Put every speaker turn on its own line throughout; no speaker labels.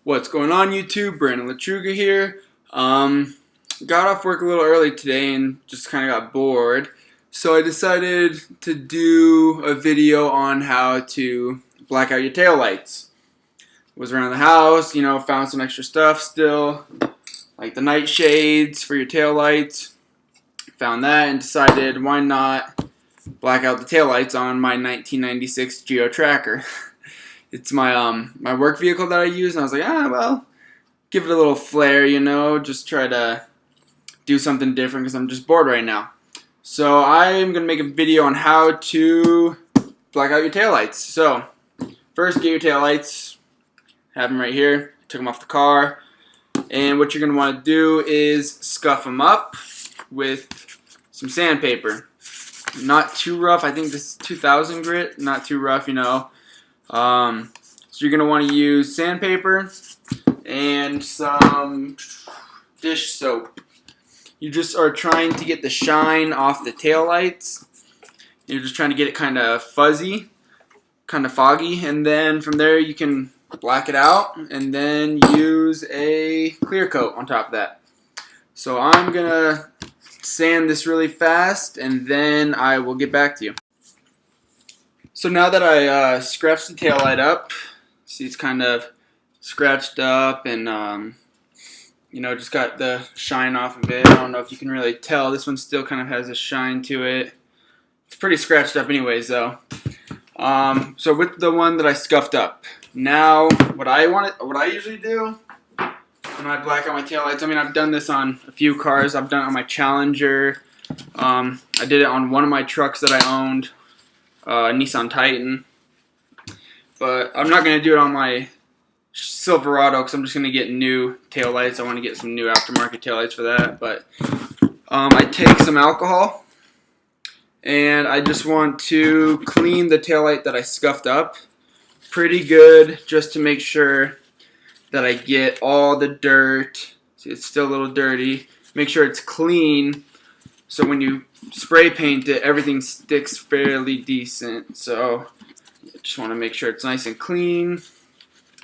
What's going on, YouTube? Brandon Latruga here. Got off work a little early today and just kind of got bored. So I decided to do a video on how to black out your taillights. Was around the house, found some extra stuff still, like the Nightshades for your taillights. Found that and decided why not black out the taillights on my 1996 Geo Tracker. It's my my work vehicle that I use, and I was like, well, give it a little flair, just try to do something different because I'm just bored right now. So I'm going to make a video on how to black out your taillights. So first, get your taillights, have them right here, took them off the car, and what you're going to want to do is scuff them up with some sandpaper. Not too rough. I think this is 2000 grit, not too rough, So you're going to want to use sandpaper and some dish soap. You just are trying to get the shine off the taillights. You're just trying to get it kind of fuzzy, kind of foggy, and then from there you can black it out and then use a clear coat on top of that. So I'm going to sand this really fast and then I will get back to you. So now that I scratched the taillight up, see it's kind of scratched up and just got the shine off of it. I don't know if you can really tell. This one still kind of has a shine to it. It's pretty scratched up anyways though. So with the one that I scuffed up, now what I usually do when I black out my taillights, I've done this on a few cars. I've done it on my Challenger. I did it on one of my trucks that I owned. Nissan Titan, but I'm not going to do it on my Silverado because I'm just going to get new taillights. I want to get some new aftermarket taillights for that, but I take some alcohol and I just want to clean the taillight that I scuffed up pretty good just to make sure that I get all the dirt. See, it's still a little dirty. Make sure it's clean so when you spray paint it, everything sticks fairly decent. So just want to make sure it's nice and clean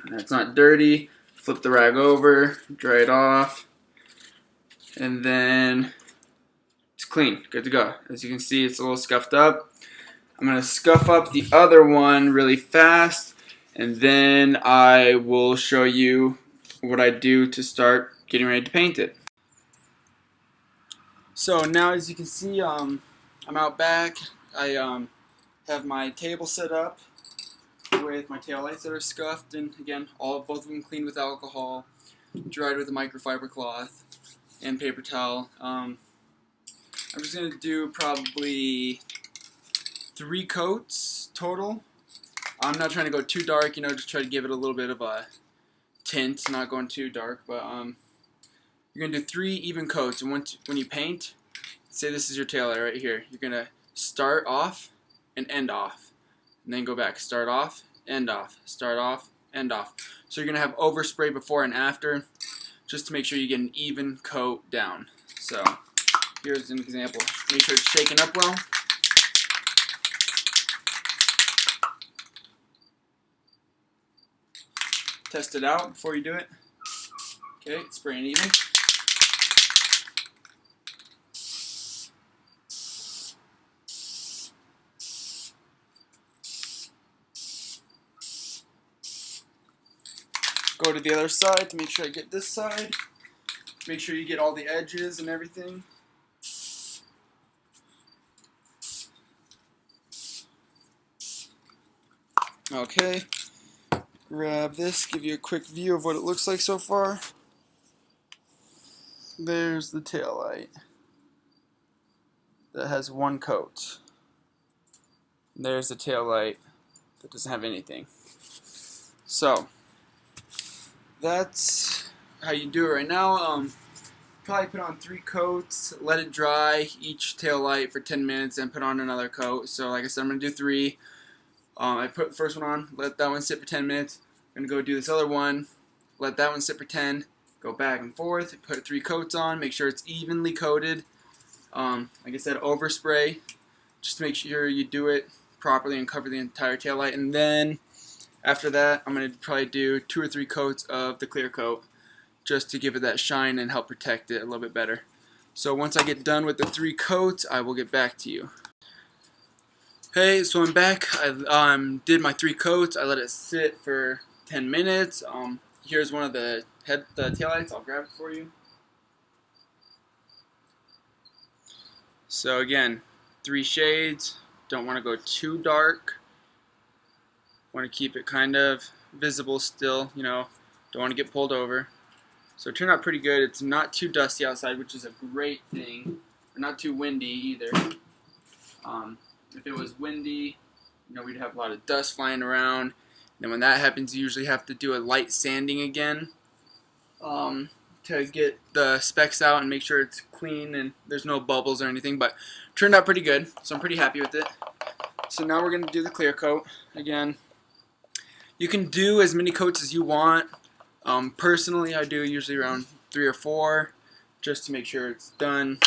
and it's not dirty. Flip the rag over, dry it off, and then it's clean, good to go. As you can see, it's a little scuffed up. I'm going to scuff up the other one really fast and then I will show you what I do to start getting ready to paint it. So now, as you can see, I'm out back. I have my table set up with my taillights that are scuffed, and again, both of them cleaned with alcohol, dried with a microfiber cloth and paper towel. I'm just going to do probably 3 coats total. I'm not trying to go too dark, just try to give it a little bit of a tint, not going too dark, but you're going to do 3 even coats, and when you paint, say this is your taillight right here, you're going to start off and end off, and then go back, start off, end off, start off, end off. So you're going to have overspray before and after, just to make sure you get an even coat down. So here's an example. Make sure it's shaken up well. Test it out before you do it. Okay, it's spraying even. Go to the other side to make sure I get this side. Make sure you get all the edges and everything. Okay, grab this, give you a quick view of what it looks like so far. There's the taillight that has 1 coat. There's the taillight that doesn't have anything. So that's how you do it right now. Probably put on 3 coats, let it dry each taillight for 10 minutes, and put on another coat. So like I said, I'm going to do 3. I put the first one on, let that one sit for 10 minutes. I'm going to go do this other one, let that one sit for 10, go back and forth, put 3 coats on, make sure it's evenly coated. Like I said, overspray, just to make sure you do it properly and cover the entire taillight. And then After that, I'm going to probably do 2 or 3 coats of the clear coat just to give it that shine and help protect it a little bit better. So once I get done with the 3 coats, I will get back to you. Hey, so I'm back. I did my 3 coats. I let it sit for 10 minutes. Here's one of the taillights. I'll grab it for you. So again, 3 shades. Don't want to go too dark. Want to keep it kind of visible still, you know. Don't want to get pulled over. So it turned out pretty good. It's not too dusty outside, which is a great thing. Not too windy either. If it was windy, you know, we'd have a lot of dust flying around. And when that happens, you usually have to do a light sanding again to get the specks out and make sure it's clean and there's no bubbles or anything. But it turned out pretty good, so I'm pretty happy with it. So now we're going to do the clear coat again. You can do as many coats as you want. Personally, I do usually around 3 or 4 just to make sure it's done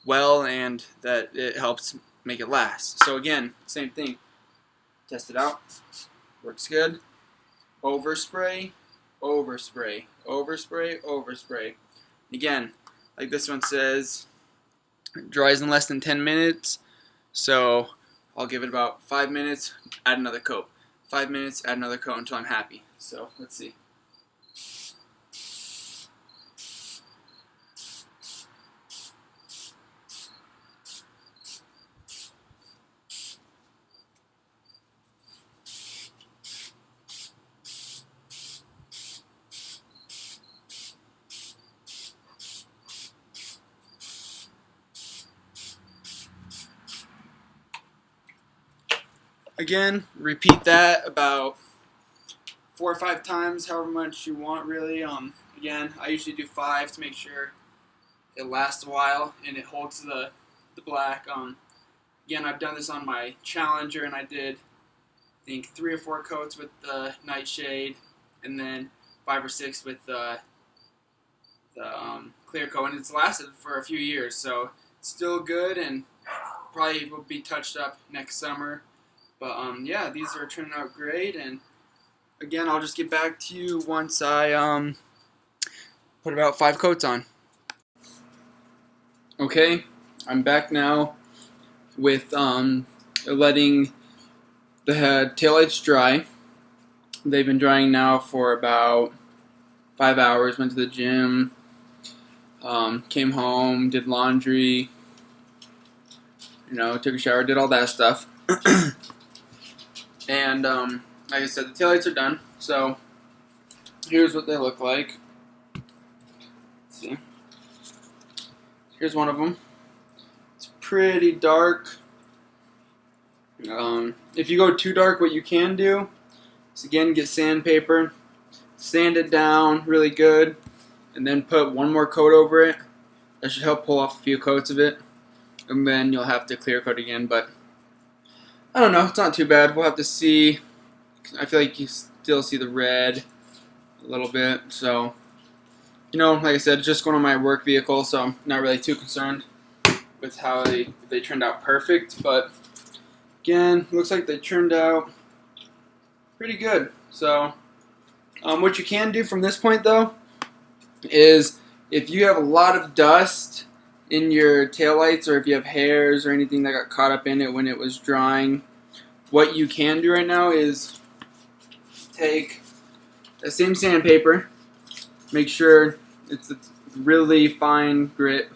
well and that it helps make it last. So again, same thing. Test it out. Works good. Overspray, overspray, overspray, overspray. Again, like this one says, it dries in less than 10 minutes. So I'll give it about 5 minutes, add another coat. 5 minutes, add another coat until I'm happy. So let's see. Again, repeat that about 4 or 5 times, however much you want really. Again, I usually do 5 to make sure it lasts a while and it holds the black. Again, I've done this on my Challenger and I did, I think, 3 or 4 coats with the Nightshade and then 5 or 6 with the clear coat, and it's lasted for a few years, so it's still good and probably will be touched up next summer. But yeah, these are turning out great, and again, I'll just get back to you once I put about 5 coats on. Okay, I'm back now with letting the taillights dry. They've been drying now for about 5 hours. Went to the gym, came home, did laundry, you know, took a shower, did all that stuff. And like I said, the taillights are done. So here's what they look like. Let's see. Here's one of them. It's pretty dark. If you go too dark, what you can do is again get sandpaper, sand it down really good, and then put 1 more coat over it. That should help pull off a few coats of it, and then you'll have to clear coat again. But I don't know, it's not too bad. We'll have to see. I feel like you still see the red a little bit. So, you know, like I said, just going on my work vehicle, so I'm not really too concerned with how they turned out perfect. But again, looks like they turned out pretty good. So, what you can do from this point though is if you have a lot of dust in your taillights, or if you have hairs or anything that got caught up in it when it was drying, what you can do right now is take the same sandpaper, make sure it's a really fine grit,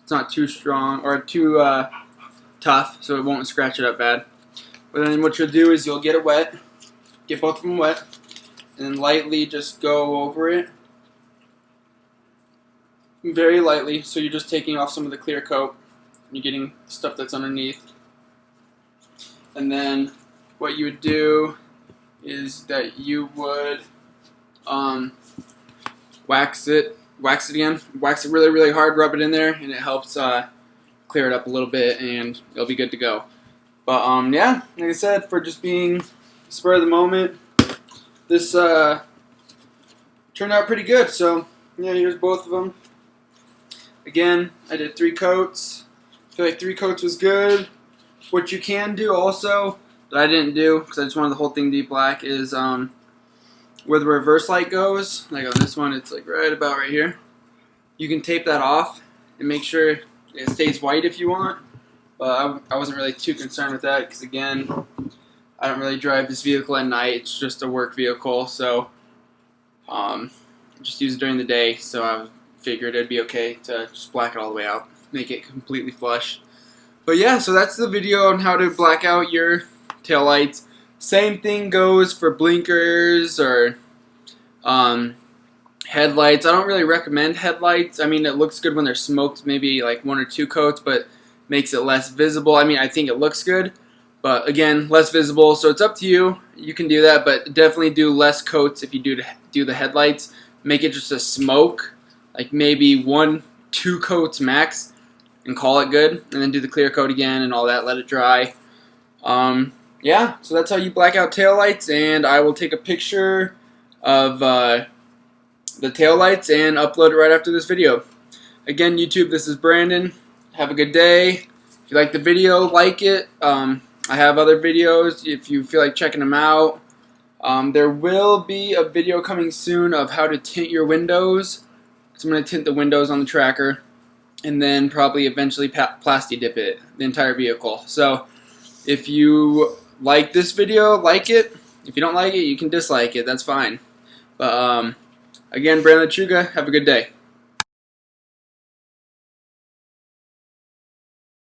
it's not too strong or too tough, so it won't scratch it up bad. But then what you'll do is you'll get it wet, get both of them wet, and then lightly just go over it. Very lightly, so you're just taking off some of the clear coat. You're getting stuff that's underneath. And then what you would do is that you would wax it again. Wax it really, really hard, rub it in there, and it helps clear it up a little bit, and it'll be good to go. But yeah, like I said, for just being spur of the moment, this turned out pretty good. So yeah, here's both of them. Again, I did 3 coats. I feel like 3 coats was good. What you can do also that I didn't do because I just wanted the whole thing to be black is where the reverse light goes. Like on this one, it's like right about right here. You can tape that off and make sure it stays white if you want. But I wasn't really too concerned with that because, again, I don't really drive this vehicle at night. It's just a work vehicle, so just use it during the day. So I figured it'd be okay to just black it all the way out, make it completely flush. But yeah, so that's the video on how to black out your taillights. Same thing goes for blinkers or headlights. I don't really recommend headlights. I mean, it looks good when they're smoked, maybe like 1 or 2 coats, but makes it less visible. I mean, I think it looks good, but again, less visible. So it's up to you. You can do that, but definitely do less coats if you do the headlights. Make it just a smoke, like maybe 1, 2 coats max, and call it good. And then do the clear coat again and all that. Let it dry. Yeah, so that's how you black out taillights, and I will take a picture of the taillights and upload it right after this video. Again, YouTube, this is Brandon. Have a good day. If you like the video, like it. I have other videos if you feel like checking them out. There will be a video coming soon of how to tint your windows. So I'm going to tint the windows on the tracker and then probably eventually plasti dip it, the entire vehicle. So if you like this video, like it. If you don't like it, you can dislike it. That's fine. But again, Brandon Lechuga, have a good day.